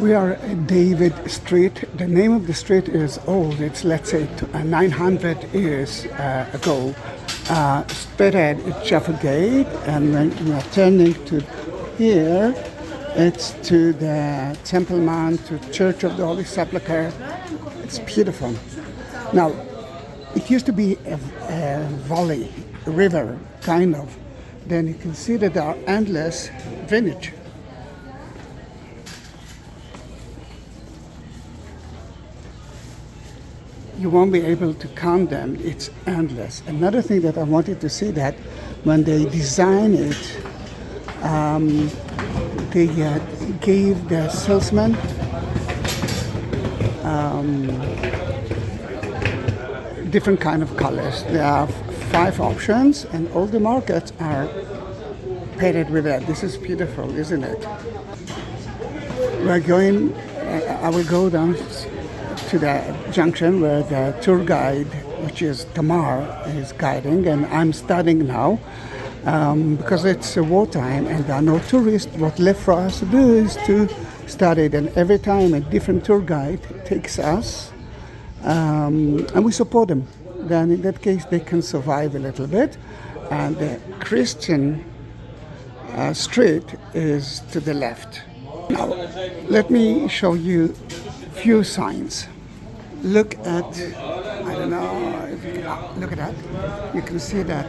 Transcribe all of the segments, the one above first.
We are at David Street. The name of the street is old. It's, let's say, 900 years ago. Straight ahead is Jaffa Gate, and when we are turning to here, it's to the Temple Mount, to Church of the Holy Sepulchre. It's beautiful. Now, it used to be a valley, a river, kind of. Then you can see that there are endless drainage. You won't be able to count them. It's endless. Another thing that I wanted to see, that when they designed it, they gave the salesman different kind of colors. There are 5 options, and all the markets are painted with that. This is beautiful, isn't it? We're going. I will go down to the junction where the tour guide, which is Tamar, is guiding, and I'm studying now because it's wartime and there are no tourists. What left for us to do is to study it, and every time a different tour guide takes us, and we support them. Then in that case they can survive a little bit. And the Christian street is to the left. Now let me show you few signs. Look at, I don't know if you can look at that. You can see that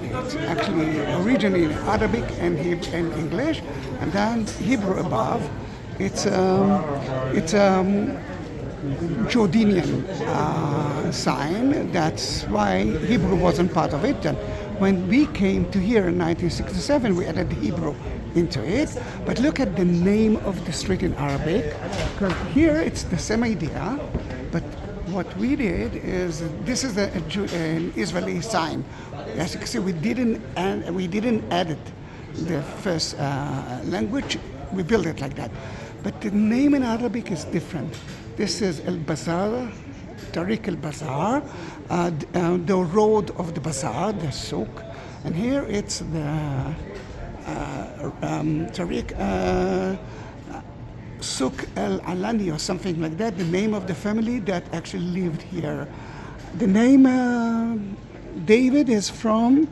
it's actually originally in Arabic and English, and then Hebrew above. It's Jordanian sign. That's why Hebrew wasn't part of it. And when we came to here in 1967, we added Hebrew into it. But look at the name of the street in Arabic, because here it's the same idea. But what we did is, this is an Israeli sign. As you can see, we didn't edit the first language. We built it like that. But the name in Arabic is different. This is El Bazaar, Tariq El Bazaar, the road of the bazaar, the souk. And here it's the Tariq Souk El Alani or something like that, the name of the family that actually lived here. The name David is from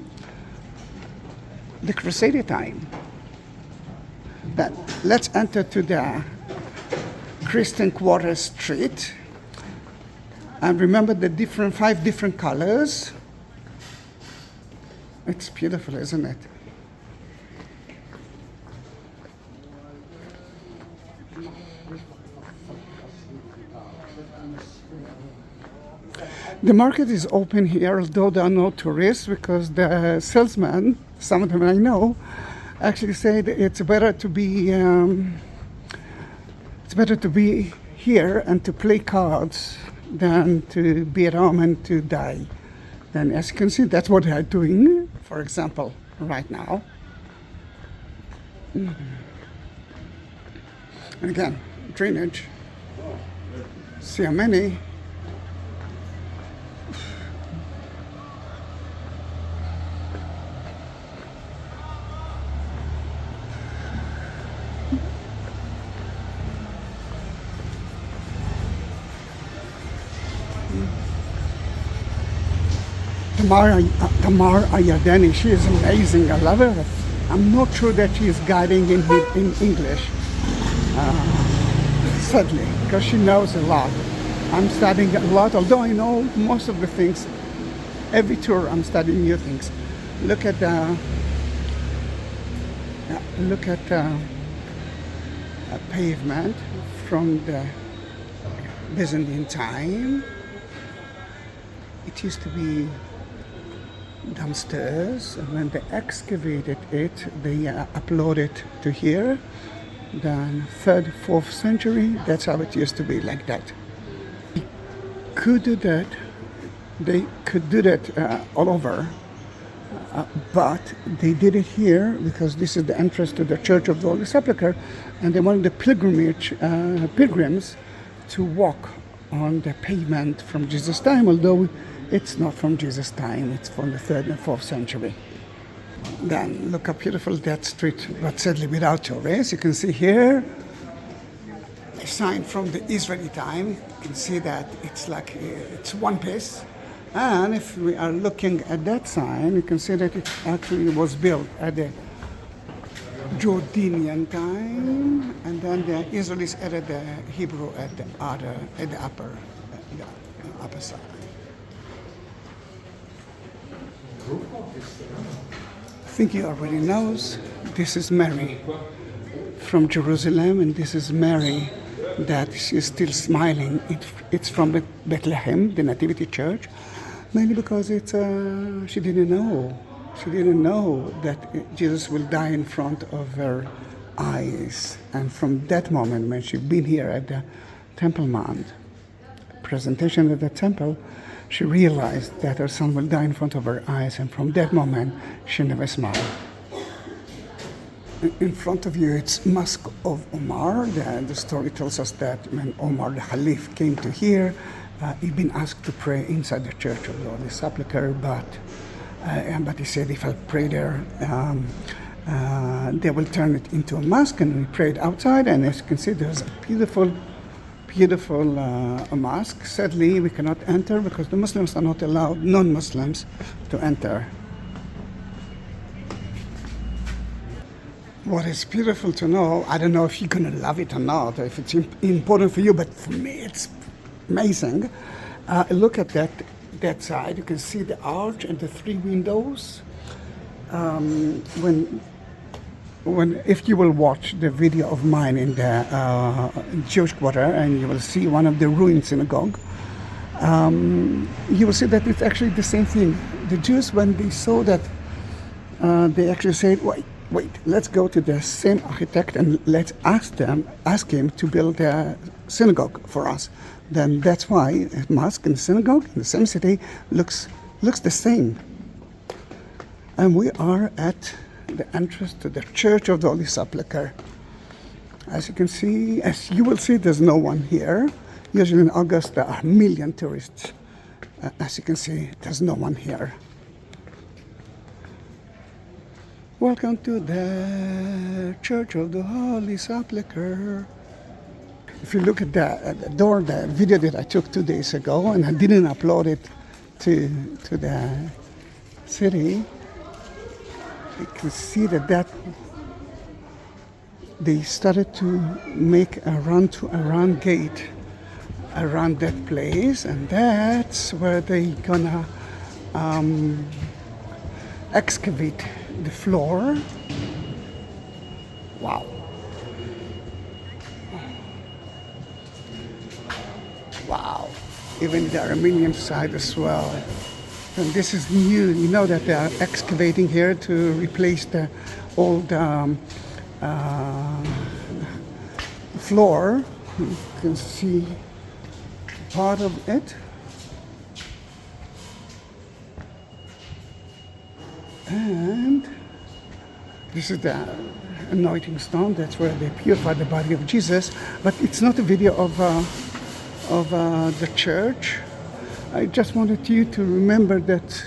the Crusader time. But let's enter to the Christian Quarters street. And remember the 5 different colors. It's beautiful, isn't it? The market is open here, although there are no tourists, because the salesman, some of them I know, actually said it's better to be here and to play cards than to be at home and to die. Then, as you can see, that's what they are doing, for example, right now. And again, drainage. See how many. Tamar Ayadeni, she is amazing. I love her. I'm not sure that she is guiding in English, sadly, because she knows a lot. I'm studying a lot, although I know most of the things. Every tour I'm studying new things. Look at a pavement from the Byzantine time. It used to be downstairs, and when they excavated it, they uploaded it to here. Then 3rd, 4th century, that's how it used to be, like that. They could do that all over, but they did it here because this is the entrance to the Church of the Holy Sepulchre, and they wanted the pilgrims to walk on the pavement from Jesus' time, although it's not from Jesus' time, it's from the 3rd and 4th century. Then look how beautiful that street, but sadly without tourists. You can see here a sign from the Israeli time. You can see that it's like it's one piece. And if we are looking at that sign, you can see that it actually was built at the Jordanian time, and then the Israelis added the Hebrew at the upper side. I think you already knows. This is Mary from Jerusalem, and this is Mary that she's still smiling. It's from Bethlehem, the Nativity Church, mainly because it's she didn't know. She didn't know that Jesus will die in front of her eyes. And from that moment, when she'd been here at the Temple Mount, presentation at the temple, she realized that her son will die in front of her eyes. And from that moment, she never smiled. In front of you, it's Mosque of Omar. The story tells us that when Omar the Caliph came to here, he'd been asked to pray inside the Church of the Holy Sepulchre, but he said, if I pray there, they will turn it into a mosque. And we prayed outside, and as you can see, there's a beautiful mosque. Sadly, we cannot enter because the Muslims are not allowed non-Muslims to enter. What is beautiful to know, I don't know if you're going to love it or not, or if it's important for you, but for me it's amazing. Look at that side. You can see the arch and the three windows. If you will watch the video of mine in the Jewish Quarter, and you will see one of the ruined synagogue, you will see that it's actually the same thing. The Jews, when they saw that, they actually said, wait, let's go to the same architect and let's ask him to build a synagogue for us. Then that's why a mosque and a synagogue in the same city looks the same. And we are at the entrance to the Church of the Holy Sepulchre. As you will see, there's no one here. Usually in August there are a million tourists. As you can see, there's no one here. Welcome to the Church of the Holy Sepulchre. If you look at the door, the video that I took 2 days ago, and I didn't upload it to the city, you can see that they started to make a round gate around that place, and that's where they gonna excavate the floor. Wow. Wow. Even the Armenian side as well. And this is new. You know that they are excavating here to replace the old floor. You can see part of it. And this is the anointing stone. That's where they purify the body of Jesus. But it's not a video of the church. I just wanted you to remember that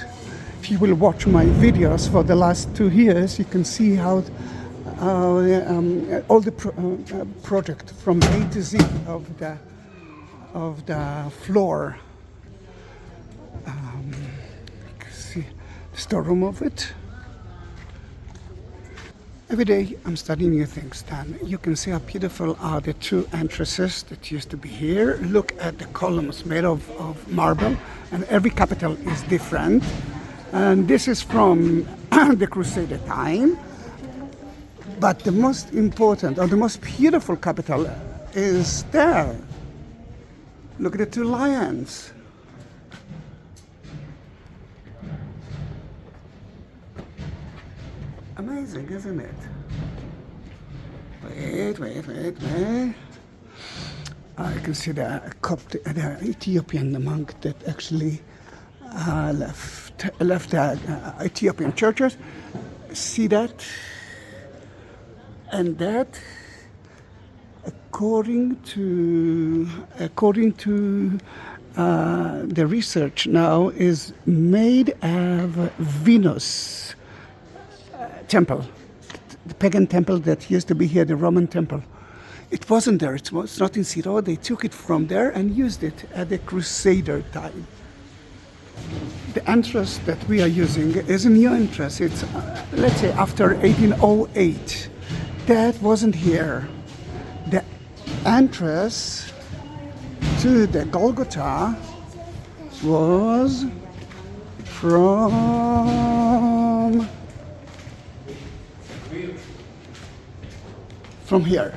if you will watch my videos for the last 2 years, you can see how all the project from A to Z of the floor. You can see the storeroom of it. Every day I'm studying new things, and you can see how beautiful are the two entrances that used to be here. Look at the columns made of marble, and every capital is different. And this is from the Crusader time. But the most important, or the most beautiful capital is there. Look at the two lions. Amazing, isn't it? Wait. I can see the Ethiopian monk that actually left the Ethiopian churches. See that? And that, according to the research now, is made of Venus temple, the pagan temple that used to be here, the Roman temple. It wasn't there. It's not in Syria. They took it from there and used it at the Crusader time. The entrance that we are using is a new entrance. It's, let's say, after 1808. That wasn't here. The entrance to the Golgotha was from here.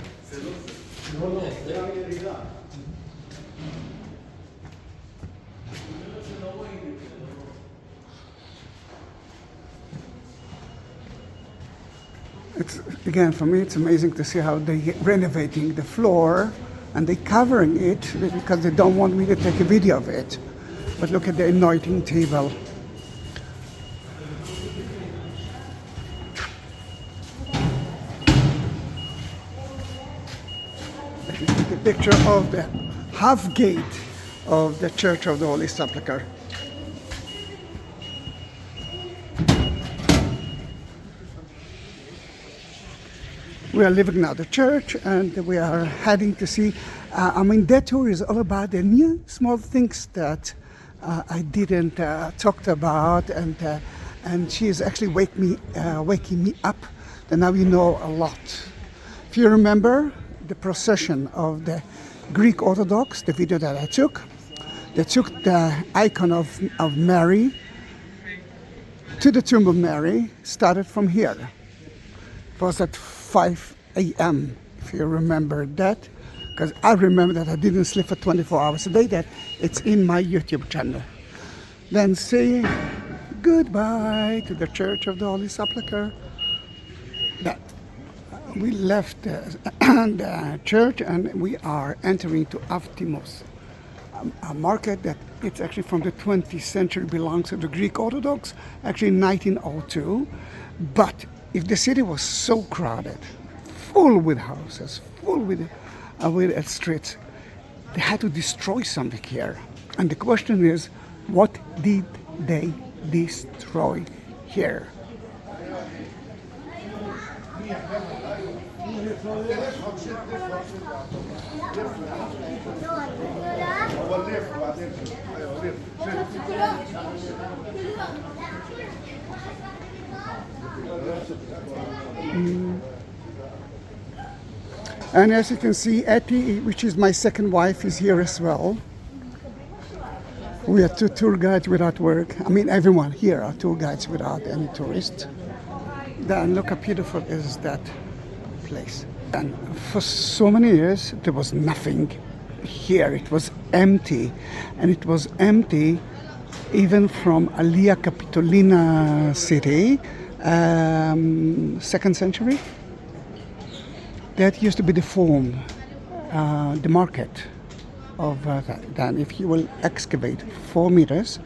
It's, again, for me, it's amazing to see how they renovating the floor and they covering it because they don't want me to take a video of it. But look at the anointing table. Let me take a picture of the half gate of the Church of the Holy Sepulchre. We are leaving now the church and we are heading to see, that tour is all about the new small things that I didn't talk about, and she is actually waking me up, and now you know a lot. If you remember the procession of the Greek Orthodox, the video that I took, they took the icon of Mary to the tomb of Mary, started from here. It was at 5 a.m. if you remember that, because I remember that I didn't sleep for 24 hours a day. That it's in my YouTube channel. Then say goodbye to the Church of the Holy Sepulchre. That we left the church and we are entering to Aftimos, a market that it's actually from the 20th century, belongs to the Greek Orthodox, actually 1902. But if the city was so crowded, full with houses, full with streets, they had to destroy something here. And the question is, what did they destroy here? And as you can see, Etty, which is my second wife, is here as well. We are two tour guides without work. Everyone here are tour guides without any tourists. Then look how beautiful is that place. And for so many years, there was nothing here. It was empty. And it was empty even from Alia Capitolina city, 2nd century. That used to be the form, the market of that. Then if you will excavate 4 meters,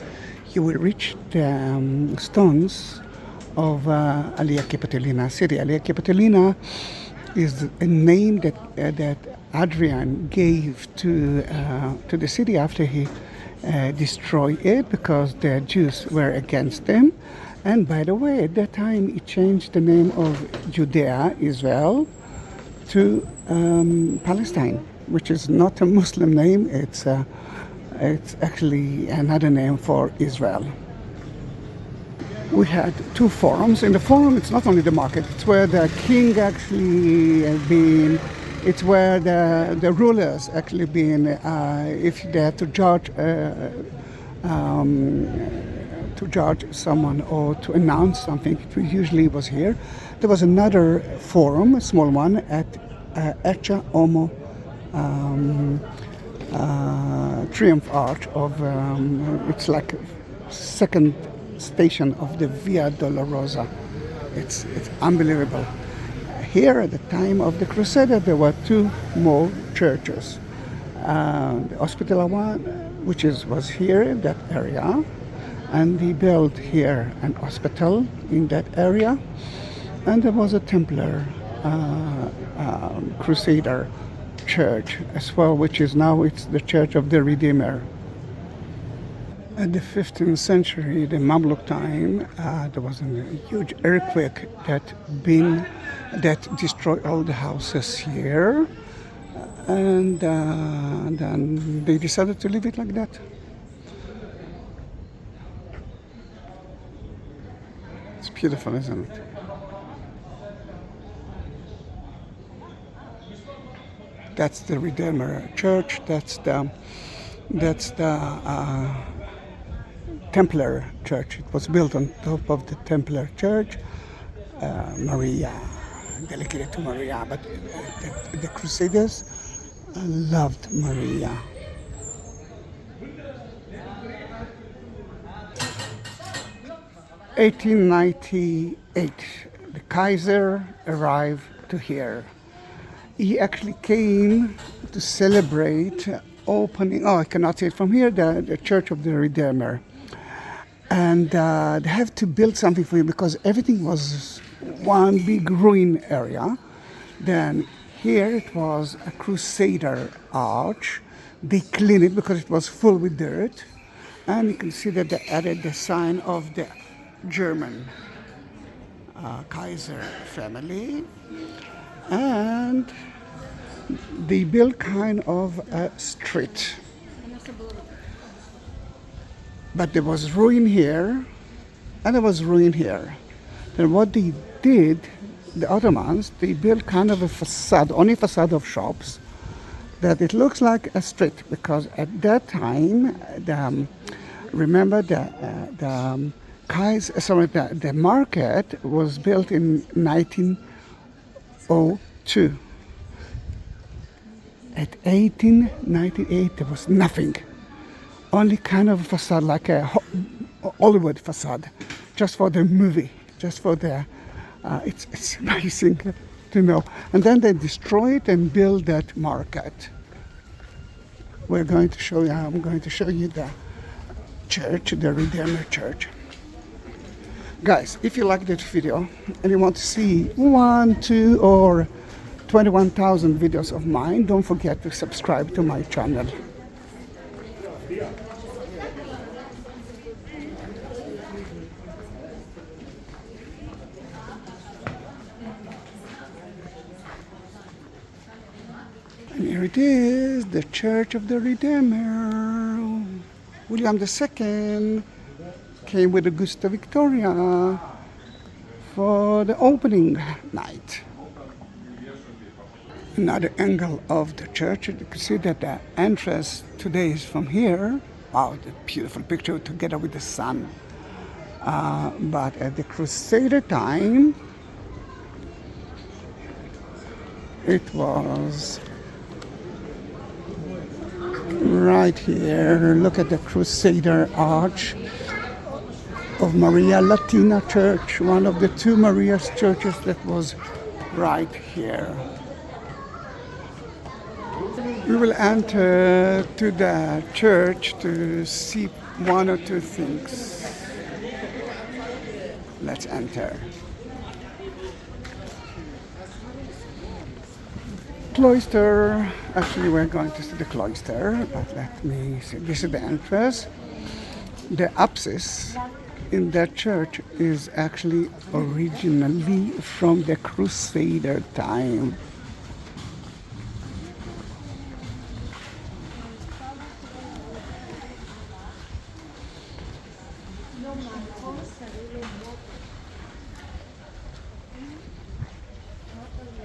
you will reach the stones of Alia Capitolina city. Alia Capitolina is a name that Adrian gave to the city after he destroyed it, because the Jews were against them. And by the way, at that time he changed the name of Judea, Israel, to Palestine, which is not a Muslim name. It's actually another name for Israel. We had 2 forums. In the forum, it's not only the market, it's where the king actually been, it's where the rulers actually been, if they had to judge someone or to announce something, it usually was here. There was another forum, a small one, at Ecce Homo Triumph Arch of, it's like second station of the Via Dolorosa. It's unbelievable. Here at the time of the Crusader, there were 2 more churches. The hospital one, which was here in that area, and they built here an hospital in that area. And there was a Templar Crusader church as well, which is now it's the Church of the Redeemer. At the 15th century, the Mamluk time, there was a huge earthquake that destroyed all the houses here. And then they decided to leave it like that. It's beautiful, isn't it? That's the Redeemer Church. That's the Templar Church. It was built on top of the Templar Church. Maria, dedicated to Maria, but the Crusaders loved Maria. (1898), the Kaiser arrived to here. He actually came to celebrate opening, I cannot see it from here, the Church of the Redeemer. And they have to build something for him because everything was one big ruin area. Then here it was a Crusader arch. They cleaned it because it was full with dirt. And you can see that they added the sign of the German Kaiser family. And they built kind of a street. But there was ruin here, and there was ruin here. Then what they did, the Ottomans, they built kind of a facade, only facade of shops, that it looks like a street, because at that time, remember the market was built in 1902. At 1898, there was nothing. Only kind of a facade, like a Hollywood facade, just for the movie, just for the, it's amazing to know. And then they destroy it and build that market. I'm going to show you the church, the Redeemer Church. Guys, if you like this video and you want to see 1, 2, or 21,000 videos of mine, don't forget to subscribe to my channel. And here it is, the Church of the Redeemer. William II came with Augusta Victoria for the opening night. Another angle of the church, you can see that the entrance today is from here. Wow, the beautiful picture together with the sun. But at the Crusader time, it was right here. Look at the Crusader arch of Maria Latina Church, one of the two Maria's churches that was right here. We will enter to the church to see one or two things. Let's enter. Cloister. Actually, we're going to see the cloister, but let me see. This is the entrance. The apsis in that church is actually originally from the Crusader time.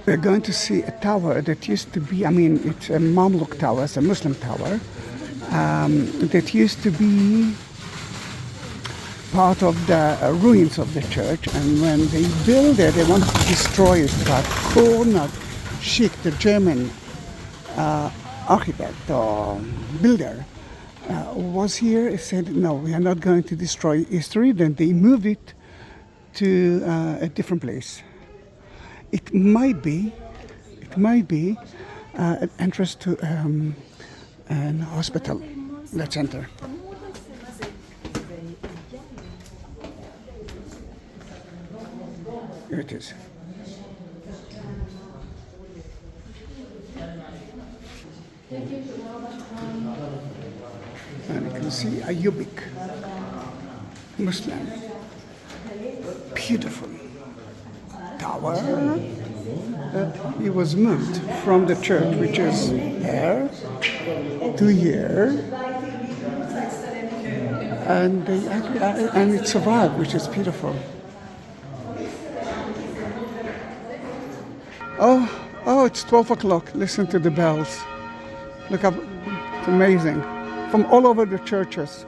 We're going to see a tower that used to be, it's a Mamluk tower, it's a Muslim tower, that used to be part of the ruins of the church. And when they built it, they wanted to destroy it, but Cornad Schick, the German architect or builder, was here. He said, no, we are not going to destroy history. Then they moved it to a different place. It might be an entrance to an hospital. Let's enter. Here it is. And you can see Ayyubic Muslim. Beautiful tower. he was moved from the church, which is there, to here, and and it survived, which is beautiful. Oh, it's 12 o'clock. Listen to the bells. Look up, it's amazing. From all over the churches.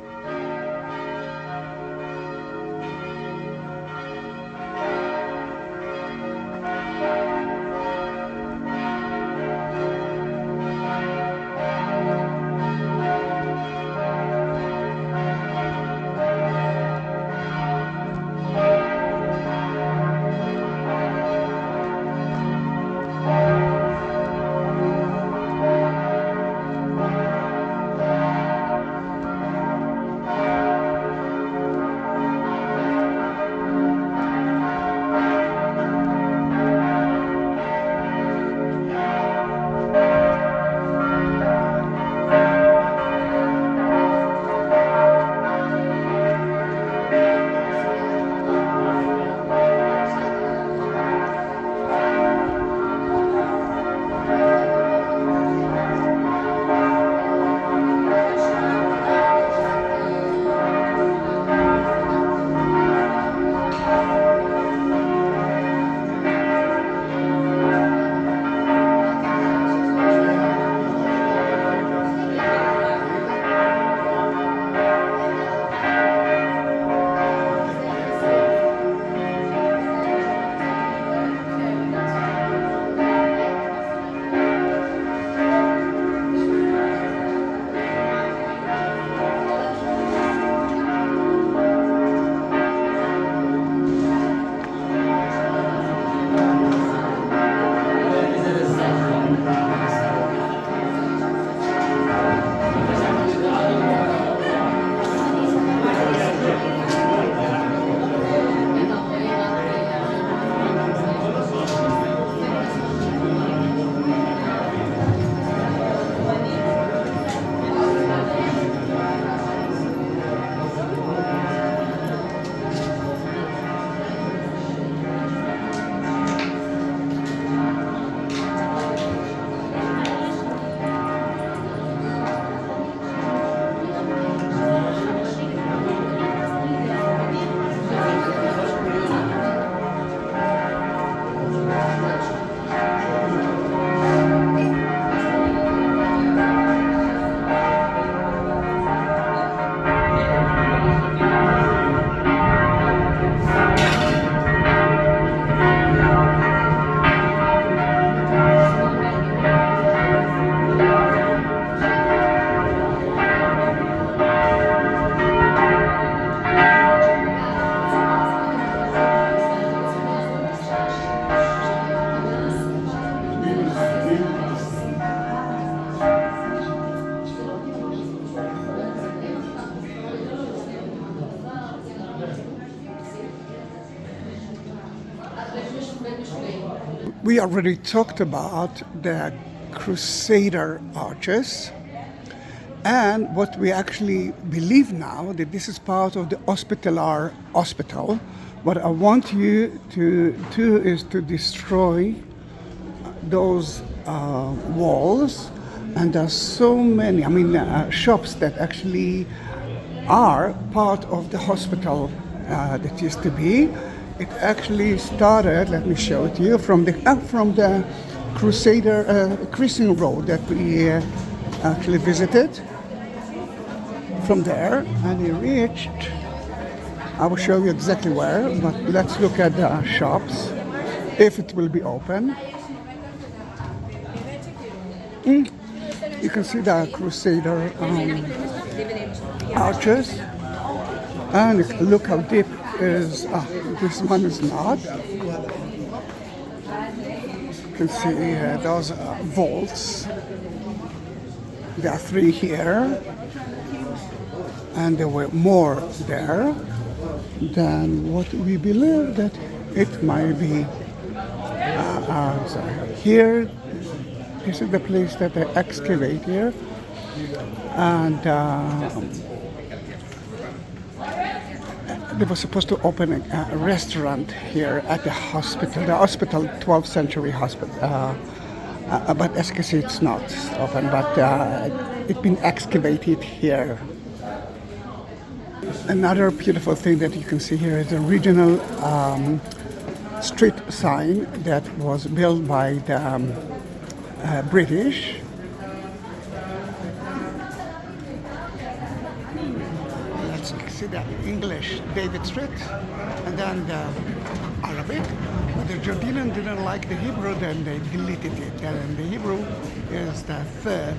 We already talked about the Crusader arches, and what we actually believe now that this is part of the hospitalar hospital. What I want you to do is to destroy those walls, and there's so many, shops that actually are part of the hospital that used to be. It actually started, let me show it to you, from the Crusader Christian road that we actually visited. From there, and we reached, I will show you exactly where, but let's look at the shops, if it will be open. You can see the Crusader arches, and look how deep is, this one is not. You can see those vaults. There are 3 here, and there were more there than what we believe that it might be. Here, this is the place that they excavate here, they were supposed to open a restaurant here at the hospital, 12th century hospital. But as you can see, it's not open, but it's been excavated here. Another beautiful thing that you can see here is a regional street sign that was built by the British. Let's see the English David Street, and then the Arabic. But the Jordanian didn't like the Hebrew, then they deleted it. And the Hebrew is the third.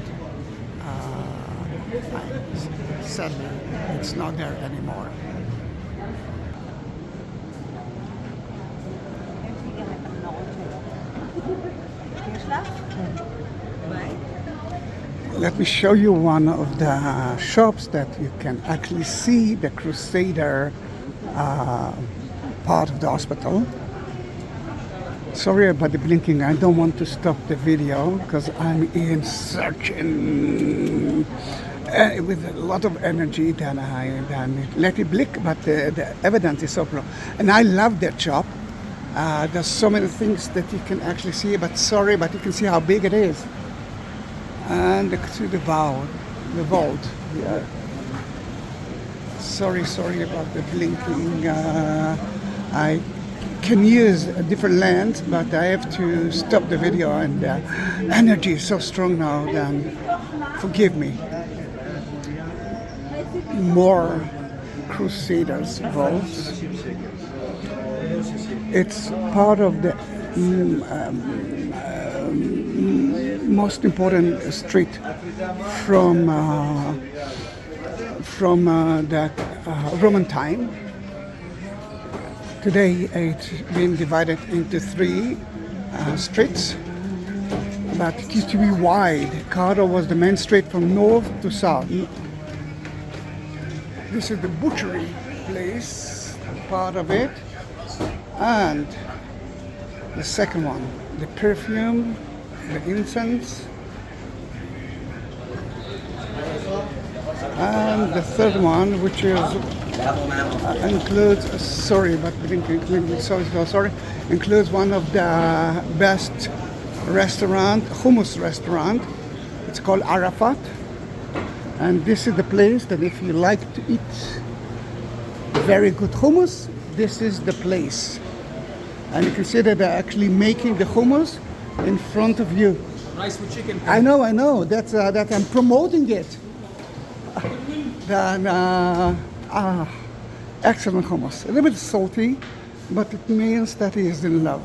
Sadly, it's not there anymore. Let me show you one of the shops that you can actually see the Crusader part of the hospital. Sorry about the blinking, I don't want to stop the video because I'm in searching with a lot of energy, then I let it blink, but the evidence is so pro. And I love that shop. There's so many things that you can actually see, but sorry, but you can see how big it is. And to the vault. Yeah. Sorry about the blinking. I can use a different lens, but I have to stop the video, and the energy is so strong now, then forgive me. More Crusaders vaults. It's part of the most important street from the Roman time. Today it's been divided into three streets, but it used to be wide. Cardo was the main street from north to south. This is the butchery place, part of it, and the second one, the perfume, the incense, and the third one, which is includes includes one of the best hummus restaurant. It's called Arafat, and this is the place that if you like to eat very good hummus, this is the place. And you can see that they're actually making the hummus in front of you. Rice with chicken. I know. That's that I'm promoting it. Then excellent hummus. A little bit salty, but it means that he is in love.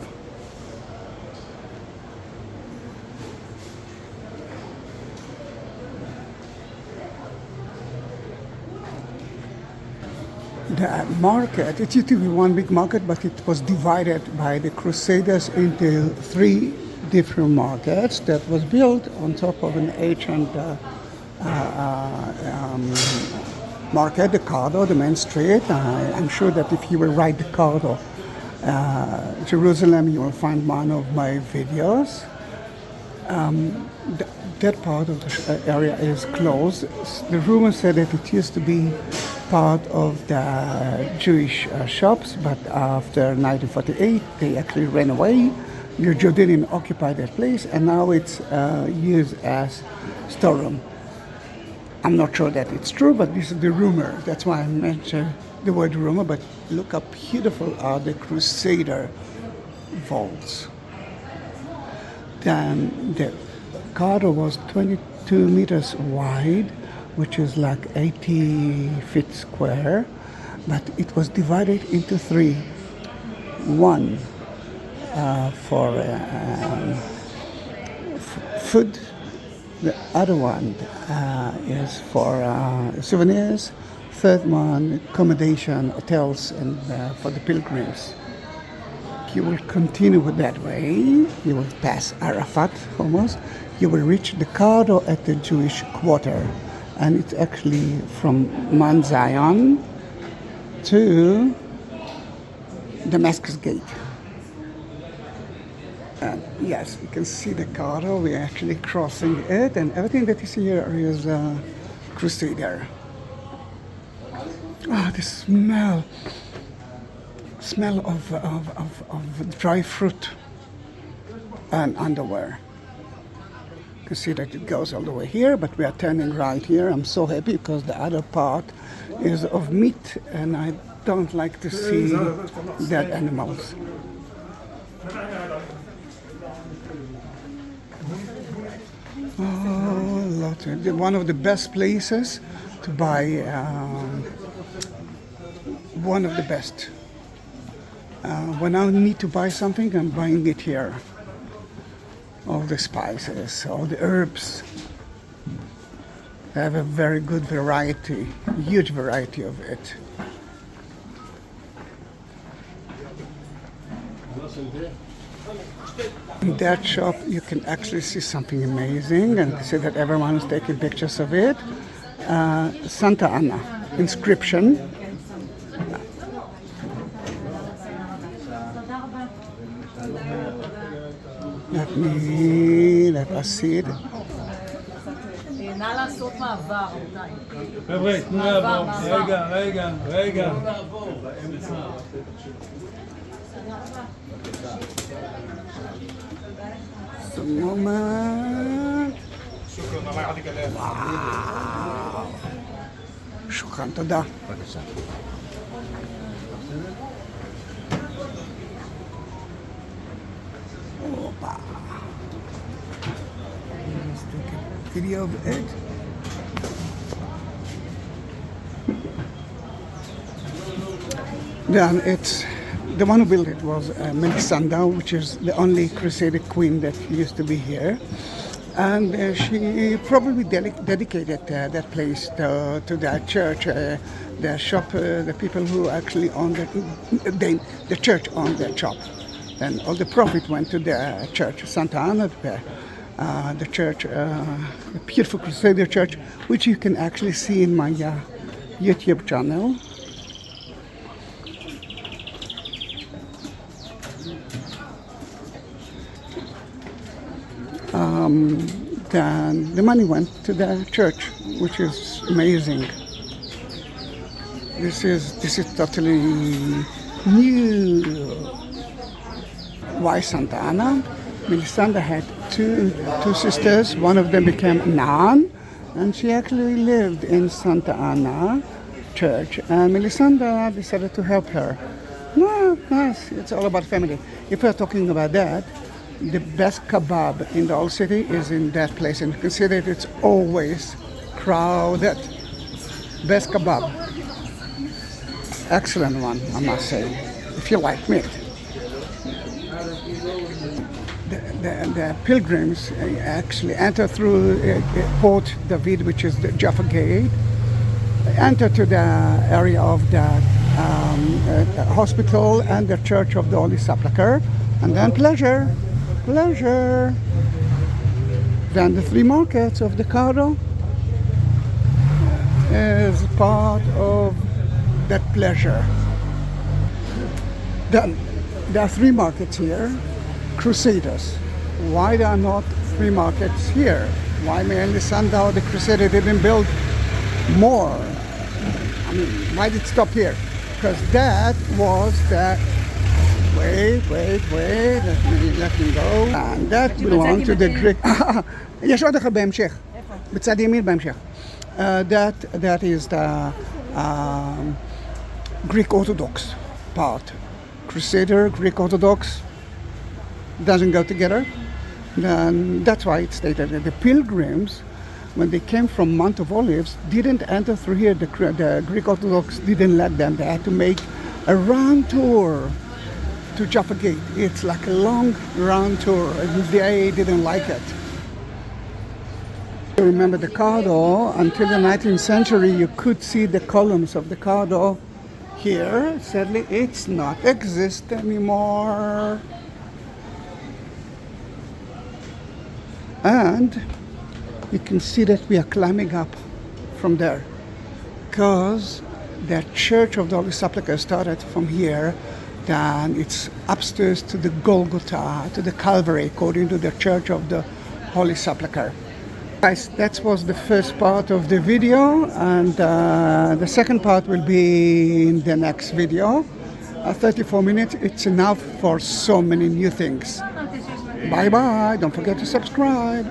The market, it used to be one big market, but it was divided by the Crusaders into three different markets that was built on top of an ancient market, the Cardo, the main street. I'm sure that if you will write the Cardo Jerusalem, you will find one of my videos. That part of the area is closed. The rumor said that it used to be part of the Jewish shops, but after 1948 they actually ran away. The Jordanian occupied that place, and now it's used as storeroom. I'm not sure that it's true, but this is the rumor. That's why I mentioned the word rumor, but look how beautiful are the Crusader vaults. Then the Cardo was 22 meters wide, which is like 80 feet square, but it was divided into three. One for food, the other one is for souvenirs, third one accommodation, hotels, and for the pilgrims. You will continue with that way, you will pass Arafat almost, you will reach the Cardo at the Jewish Quarter. And it's actually from Mount Zion to Damascus Gate. And yes, you can see the Cardo. We're actually crossing it, and everything that you see here is Crusader. Ah, the smell of dry fruit and underwear. You can see that it goes all the way here, but we are turning right here. I'm so happy because the other part is of meat, and I don't like to see dead animals. Oh, one of the best places to buy. One of the best. When I need to buy something, I'm buying it here. All the spices, all the herbs. They have a very good variety, huge variety of it. In that shop, you can actually see something amazing, and see that everyone is taking pictures of it. Santa Anna inscription. Let us see it. נא לעשות מעבר, חבר'ה, תנו לעבור. רגע. Just a moment. וואו. שוכרן, תודה. בבקשה. Let's take a video of it. Then it's the one who built it was Melisande, which is the only Crusader queen that used to be here, and she probably dedicated that place to that church. The shop, the people who actually owned the church owned that shop. And all the profit went to the church, Santa Anna, the church, a beautiful Crusader church, which you can actually see in my YouTube channel. Then the money went to the church, which is amazing. This is totally new. Why Santa Anna? Melisande had two sisters. One of them became a nun, and she actually lived in Santa Anna church. And Melisande decided to help her. No, nice. It's all about family. If we're talking about that, the best kebab in the whole city is in that place, and consider it's always crowded. Best kebab. Excellent one, I must say, if you like meat. The pilgrims actually enter through Port David, which is the Jaffa Gate, enter to the area of the hospital and the Church of the Holy Sepulchre, and then pleasure. Then the three markets of the Cairo is part of that pleasure. Then there are three markets here. Crusaders. Why there are not three markets here? Why mainly Sandow, the Crusader, didn't build more? I mean, why did it stop here? Because that was the... Wait, let me go. And that belonged to the Greek... יש עוד אחד בהמשך. בצד ימין בהמשך. That is the Greek Orthodox part. Crusader, Greek Orthodox doesn't go together. Then that's why it stated that the pilgrims, when they came from Mount of Olives, didn't enter through here. The Greek Orthodox didn't let them. They had to make a round tour to Jaffa Gate. It's like a long round tour, and they didn't like it. You remember the Cairo, until the 19th century, you could see the columns of the Cairo here. Sadly, it's not exist anymore. And you can see that we are climbing up from there, because the Church of the Holy Sepulchre started from here. Then it's upstairs to the Golgotha, to the Calvary, according to the Church of the Holy Sepulchre. Guys, that was the first part of the video, and the second part will be in the next video. 34 minutes, it's enough for so many new things. Bye bye, don't forget to subscribe.